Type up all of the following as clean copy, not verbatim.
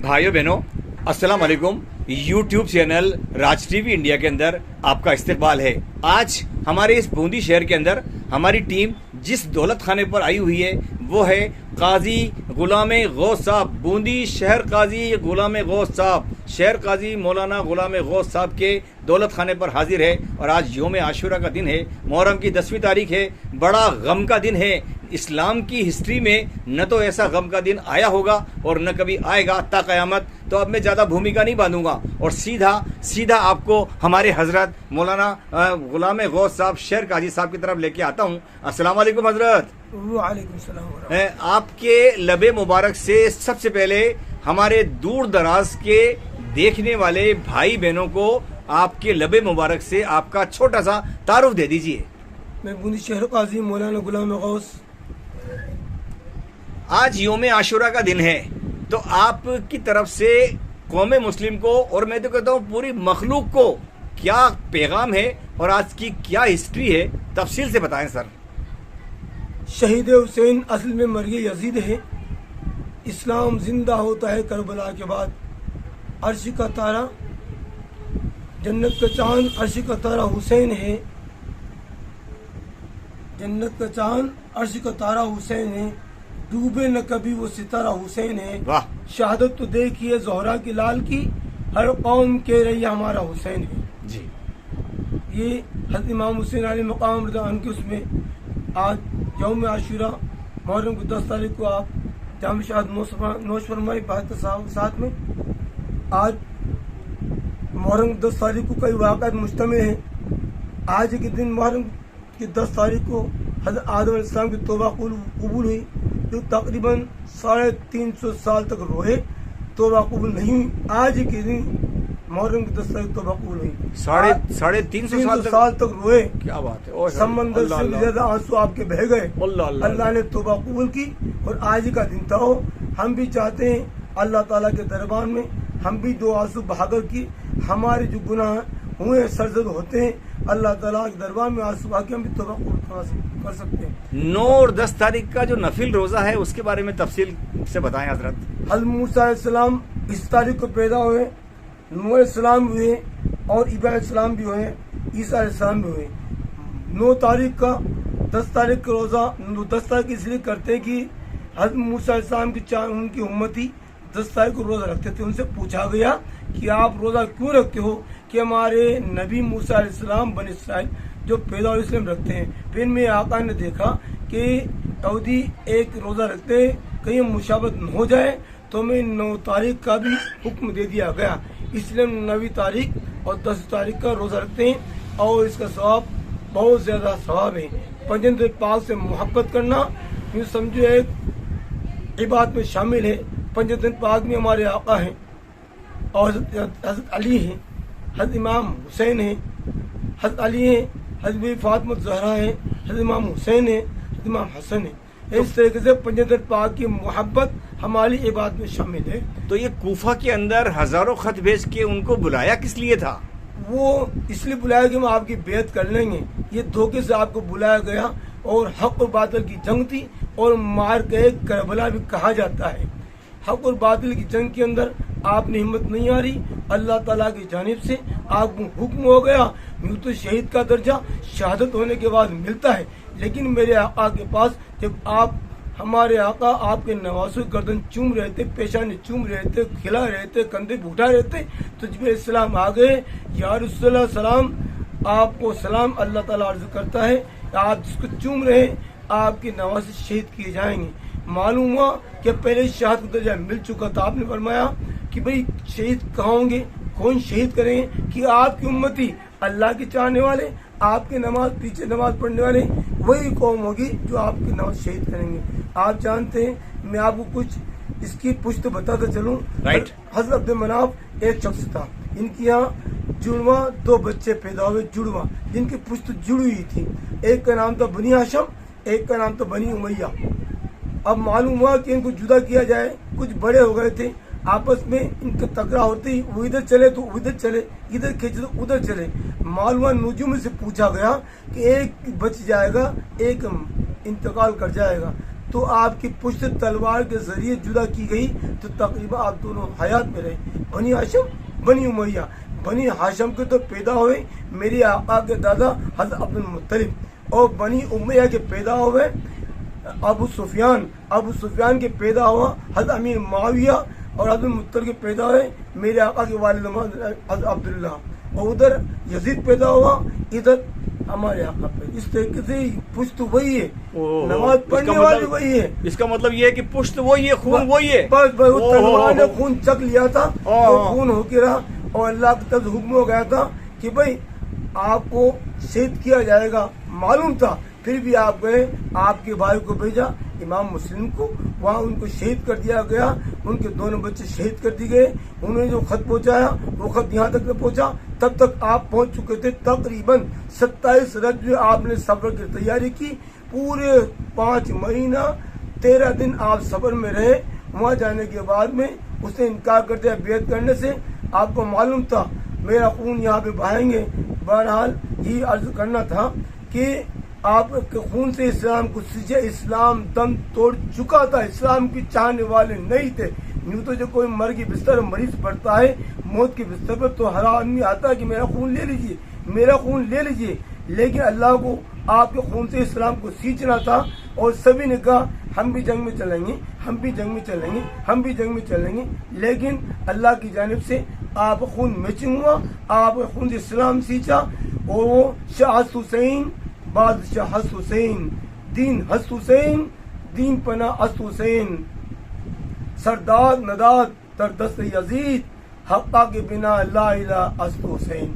भाइयों बहनों, अस्सलाम वालेकुम। यूट्यूब चैनल राज टीवी इंडिया के अंदर आपका इस्तकबाल है। आज हमारे इस बूंदी शहर के अंदर हमारी टीम जिस दौलत खाने पर आई हुई है वो है काजी गुलाम गौस साहब। बूंदी शहर काजी गुलाम गौस साहब, शहर काजी मौलाना गुलाम गौस साहब के दौलत खाने पर हाजिर है। और आज यौम आशूरा का दिन है, मुहर्रम की 10वीं तारीख है। बड़ा गम का दिन है। इस्लाम की हिस्ट्री में न तो ऐसा गम का दिन आया होगा और न कभी आएगा ता क़यामत। तो अब मैं ज़्यादा भूमिका नहीं बांधूंगा और सीधा आपको हमारे हजरत मौलाना गुलाम गौस साहब शहर काजी साहब की तरफ लेके आता हूँ। अस्सलाम वालेकुम हजरत। वालेकुम सलाम। आपके लबे मुबारक से सबसे पहले हमारे दूर दराज के देखने वाले भाई बहनों को आपके लबे मुबारक से आपका छोटा सा तारुफ दे दीजिए। मैं बूंदी शहर काजी मौलाना गुलाम गौस। आज यौम आशूरा का दिन है, तो आपकी तरफ से कौम मुस्लिम को और मैं तो कहता हूँ पूरी मखलूक को क्या पैगाम है और आज की क्या हिस्ट्री है, तफसील से बताएं सर। शहीद हुसैन असल में मरगे यजीद है। इस्लाम जिंदा होता है करबला के बाद। अर्श का तारा, जन्नत का चांद, अर्श का तारा हुसैन है। जन्नत का चांद, अर्श का तारा हुसैन है। डूबे न कभी वो सितारा हुसैन है। वाह। शहादत तो देखिए ज़ोहरा की लाल की, हर कौम कह रही है हमारा हुसैन है जी। ये हज़रत इमाम हुसैन अलैहि मक़ाम रज़ा अन्हु के उसमें आज यौम आशूरा मुहर्रम की 10 तारीख को आप जाम शहादत नोश फरमाई बहत्तर साहब साथ में। आज मुहर्रम की 10 तारीख को कई वाक़यात मुश्तमिल हैं। आज के दिन मुहर्रम की 10 तारीख को हज़रत आदम अलैहिस्सलाम की तौबा कबूल हुई, जो तकरीबन 350 साल तक रोए, तौबा कबूल नहीं हुई। आज के दिन मुहर्रम की 10 तारीख तौबा कबूल हुई। साढ़े तीन सौ साल तक रोए। क्या बात है। समंदर से भी ज्यादा आंसू आपके बह गए। अल्लाह ने तौबा कबूल की और आज का दिन था। हम भी चाहते हैं अल्लाह ताला के दरबार में हम भी दो आंसू बहाकर की हमारे जो गुनाह हुए सरजद होते हैं, अल्लाह ताला के दरबार में आंसू बहा हम भी तौबा कर सकते हैं। 9 और 10 तारीख का जो नफिल रोजा है उसके बारे में तफसील से बताएं हजरत। हज़रत मूसा अलैहिस्सलाम इस तारीख को पैदा हुए, नूह अलैहिस्सलाम भी हुए और इब्राहीम अलैहिस्सलाम भी हुए, ईसा अलैहिस्सलाम भी हुए। 9 तारीख का 10 तारीख का रोजा 10 तारीख इसलिए करते हैं कि हज़रत मूसा अलैहिस्सलाम की उनकी उम्मती 10 तारीख को रोजा रखते थे। उनसे पूछा गया कि आप रोजा क्यों रखते हो, कि हमारे नबी मूसा अलैहिस्सलाम बनी इस्राइल जो पैदा हुए इसलिए रखते हैं। फिर मेरे आका ने देखा कि यहूदी एक रोजा रखते हैं, कहीं मुशाबत न हो जाए, तो मैं 9 तारीख का भी हुक्म दे दिया गया। इसलिए 9वीं तारीख और 10 तारीख का रोजा रखते हैं और इसका सवाब बहुत ज्यादा सवाब है। पंजन पाक से मोहब्बत करना यूँ समझो एक इबादत में शामिल है। पंजन पाक में हमारे आका हैं और हज़रत अली हैं, हज़रत इमाम हुसैन हैं, हज़रत अली हैं, हज़रत फातिमा ज़हरा हैं, हज़रत इमाम हुसैन हैं, हज़रत इमाम हसन हैं। इस तरीके से पंजतन पाक की मोहब्बत हमारी इबादत में शामिल है। तो ये कूफा के अंदर हजारों खत भेज के उनको बुलाया किस लिए था? वो इसलिए बुलाया कि हम आपकी बेइज्जत कर लेंगे। ये धोखे से आपको बुलाया गया और हक और बातिल की जंग थी और मार के करबला भी कहा जाता है। हक और बातिल की जंग के अंदर आपने हिम्मत नहीं आ रही, अल्लाह ताला की जानिब से आपको हुक्म हो गया। यूँ तो शहीद का दर्जा शहादत होने के बाद मिलता है, लेकिन मेरे आका के पास जब आप हमारे आका आपके नवासों गर्दन चूम रहे थे, पेशानी चूम रहे थे, खिला रहे थे, कंधे पे उठा रहे थे, तो जिब्रील सलाम आ गए। या रसूलल्लाह सलाम, आपको सलाम अल्लाह ताला अर्ज करता है, आप जिसको चूम रहे आपके नवासे शहीद किए जाएंगे। मालूम हुआ कि पहले शहादत का दर्जा मिल चुका था। आपने फरमाया कि भाई शहीद कहाँ होंगे, कौन शहीद करेंगे, कि आपकी उम्मती अल्लाह के चाहने वाले, आपके नमाज पीछे नमाज पढ़ने वाले वही कौम होगी जो आपकी नमाज शहीद करेंगे। आप जानते हैं, मैं आपको कुछ इसकी पुष्ट बताता चलूं। राइट। हज़रत अब्दुल मनाफ एक शख्स था, इनके यहाँ जुड़वा 2 बच्चे पैदा हुए, जुड़वा जिनकी पुष्ट जुड़ी हुई थी। एक का नाम था बनी हाशम, एक का नाम था बनी उमैया। अब मालूम हुआ कि इनको जुदा किया जाए, कुछ बड़े हो गए थे, आपस में इनका टकराव होती, वो इधर चले तो उधर चले, इधर खींचे तो उधर चले। मालूम नुजूम से पूछा गया कि एक बच जाएगा, एक इंतकाल कर जाएगा। तो आपकी पुश्त तलवार के जरिए जुदा की गई तो तकरीबन आप दोनों हयात में रहे। बनी हाशिम बनी उमैया, बनी हाशिम के तो पैदा हुए मेरे आका के दादा हज़रत अब्दुल मुत्तलिब, और बनी उमैया के पैदा हुए अबू सुफियान के पैदा हुआ हज़रत अमीर मुआविया, और अब्दुल मुत्तलिब के पैदा हुए मेरे आका के वालिद हज़रत अब्दुल्ला, और उधर यजीद पैदा हुआ, इधर हमारे आका पे। इस तरीके से पुश्त वही है, नमाज पढ़ने वाली वही है। इसका मतलब ये है कि पुश्त वही है, खून वही है। बस तलवार ने खून चक लिया था, वो खून होके रहा, और अल्लाह की तरफ हुक्म हो गया था कि भाई आपको शहीद किया जाएगा। मालूम था, फिर भी आप गए, आपके भाई को भेजा इमाम मुस्लिम को, वहाँ उनको शहीद कर दिया गया। उनके दोनों बच्चे शहीद कर दिए गए। उन्होंने जो खत पहुंचाया वो खत यहाँ तक न पहुंचा, तब तक आप पहुंच चुके थे। तकरीबन 27 रजब आपने सफर की तैयारी की, पूरे 5 महीना 13 दिन आप सफर में रहे। वहाँ जाने के बाद में उसने इनकार कर दिया बैत करने से। आपको मालूम था मेरा खून यहाँ पे बहाएंगे। बहरहाल ये अर्ज करना था कि आपके खून से इस्लाम को सींचे, इस्लाम दम तोड़ चुका था, इस्लाम की चाहने वाले नहीं थे। यूँ तो जो कोई मर के बिस्तर मरीज पड़ता है मौत के बिस्तर पर, तो हर आदमी आता है कि मेरा खून ले लीजिए, मेरा खून ले लीजिए, लेकिन अल्लाह को आपके खून से इस्लाम को सींचना था। और सभी ने कहा हम भी जंग में चलेंगे, हम भी जंग में चलेंगे, हम भी जंग में चलेंगे, लेकिन अल्लाह की जानिब से आप खून मैचिंग हुआ, आप खून से इस्लाम सींचा। और वो शाह हुसैन बादशाह हसन हुसैन, दीन हसन हुसैन, दीन पना हसन हुसैन, सरदार नदाद तरदस्त यजीद, हक्का के बिना ला इलाहा हसन हुसैन।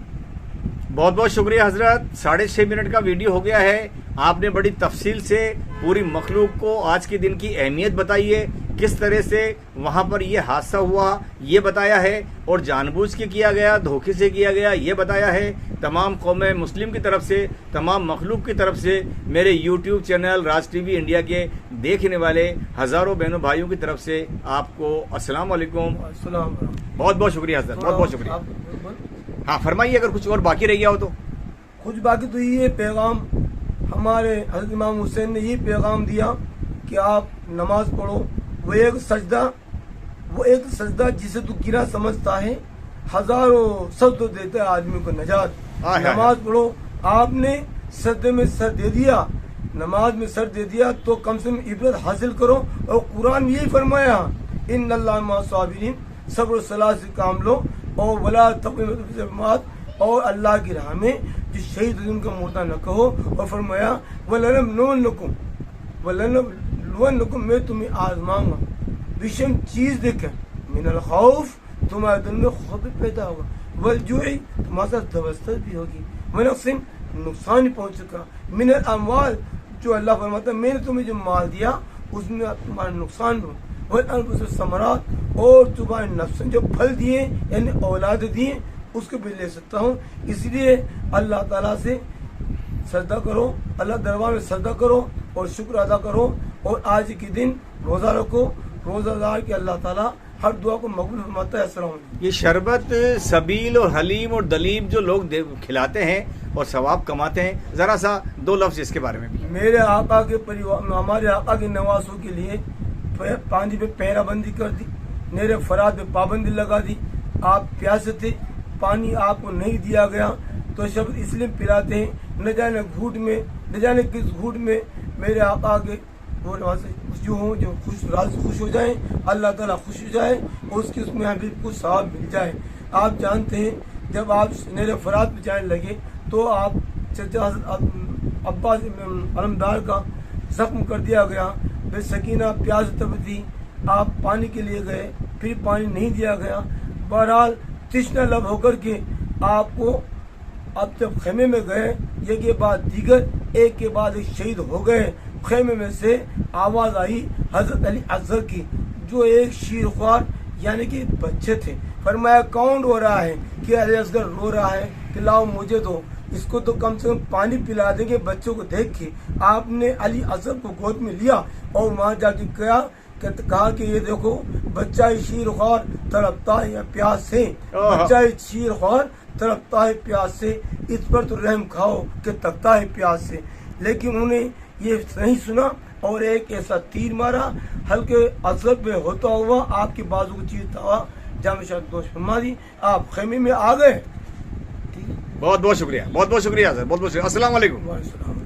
बहुत बहुत शुक्रिया हजरत। 6.5 मिनट का वीडियो हो गया है। आपने बड़ी तफसील से पूरी मखलूक को आज के दिन की अहमियत बताई है, किस तरह से वहाँ पर ये हादसा हुआ ये बताया है, और जानबूझ के किया गया, धोखे से किया गया ये बताया है। तमाम कौम मुस्लिम की तरफ से, तमाम मखलूक की तरफ से, मेरे यूट्यूब चैनल राज टीवी इंडिया के देखने वाले हज़ारों बहनों भाइयों की तरफ से आपको अस्सलाम वालेकुम। बहुत बहुत शुक्रिया हजरत, बहुत बहुत शुक्रिया। हाँ फरमाइए, अगर कुछ और बाकी रह गया हो तो। कुछ बाकी तो ये पैगाम हमारे हज़रत इमाम हुसैन ने ये पैगाम दिया कि आप नमाज पढ़ो। वो एक सजदा जिसे तू गिरा समझता है, हजारों सजदे देता है आदमी को नजात। नमाज पढ़ो। आपने सजदे में सर दे दिया, नमाज में सर दे दिया, तो कम से कम इबरत हासिल करो। और कुरान में यही फरमाया इन्नल्लाह मअस साबिरीन, सब्र सलाह से काम लो, और वला तक़ीमत, और अल्लाह की राह में जो शहीद उनका मुर्दा न कहो। और फरमाया वलनबलुवन्नकुम, मैं तुम्हें आजमाऊंगा विषम चीज देकर, मिनल खौफ, तुम्हारे दिल में खौफ पैदा होगा, वलजुई, तुम्हारे साथ दवस्तत भी होगी, वनक्सिन, नुकसान ही पहुंच चुका, मिनल अमवाल, जो अल्लाह फरमाता है मैंने तुम्हें जो माल दिया उसमें तुम्हारा नुकसान हो, वल समरात, और तुम्हारे नफ्स जो फल दिए यानी औलाद दिए उसको भी ले सकता हूँ। इसलिए अल्लाह ताला से सजदा करो, अल्लाह दरबार में सजदा करो और शुक्र अदा करो। और आज के दिन रोज़ा रखो, रोज़ादार के अल्लाह ताला हर दुआ को मकबूल फरमाता है। अस्सलाम वालेकुम। ये शरबत सबील और हलीम और दलीम जो लोग खिलाते हैं और सवाब कमाते हैं, ज़रा सा 2 लफ्ज़ इसके बारे में भी। मेरे आका के परिवार, हमारे आका के नवासों के लिए पानी पे पहराबंदी कर दी, मेरे फराद पे पाबंदी लगा दी। आप प्यासे थे, पानी आपको नहीं दिया गया, तो शब्द इसलिए पिलाते हैं, न जाने घूट में, न जाने किस घूट में मेरे आका के वो जो हो, जो खुश हो जाए, अल्लाह ताला खुश हो जाए, और उसकी उसमें हमें कुछ सवाब मिल जाए। आप जानते हैं जब आप मेरे फराद पे जाने लगे तो आप चचा अब्बास अलमदार का जख्म कर दिया गया, बेसकीना प्यास तब थी, आप पानी के लिए गए, फिर पानी नहीं दिया गया। बहरहाल तृष्णा लब होकर के आपको, अब जब खेमे में गए, एक के बाद दीगर, एक के बाद एक शहीद हो गए। खेमे में से आवाज आई हजरत अली असगर की, जो एक शीरख्वार यानी कि बच्चे थे। फरमाया कौन रो रहा है? कि अली असगर रो रहा है कि लाओ मुझे दो, इसको तो कम से कम पानी पिला देंगे। बच्चों को देख के आपने अली असगर को गोद में लिया और वहां जाके कहा कि ये देखो बच्चा शीरख्वार तड़पता है प्यास से, बच्चा शीरख्वार तड़पता है प्यास से, इस पर तो रहम खाओ कि तकता है प्यास से। लेकिन उन्हें ये नहीं सुना, और एक ऐसा तीर मारा, हल्के अजब में होता हुआ आपके बाजू को चीरता हुआ जाम शाह दोष फरमा दी, आप खेमे में आ गए। बहुत बहुत शुक्रिया, बहुत बहुत शुक्रिया सर, बहुत बहुत शुक्रिया। अस्सलाम वालेकुम। वालेकुम सलाम।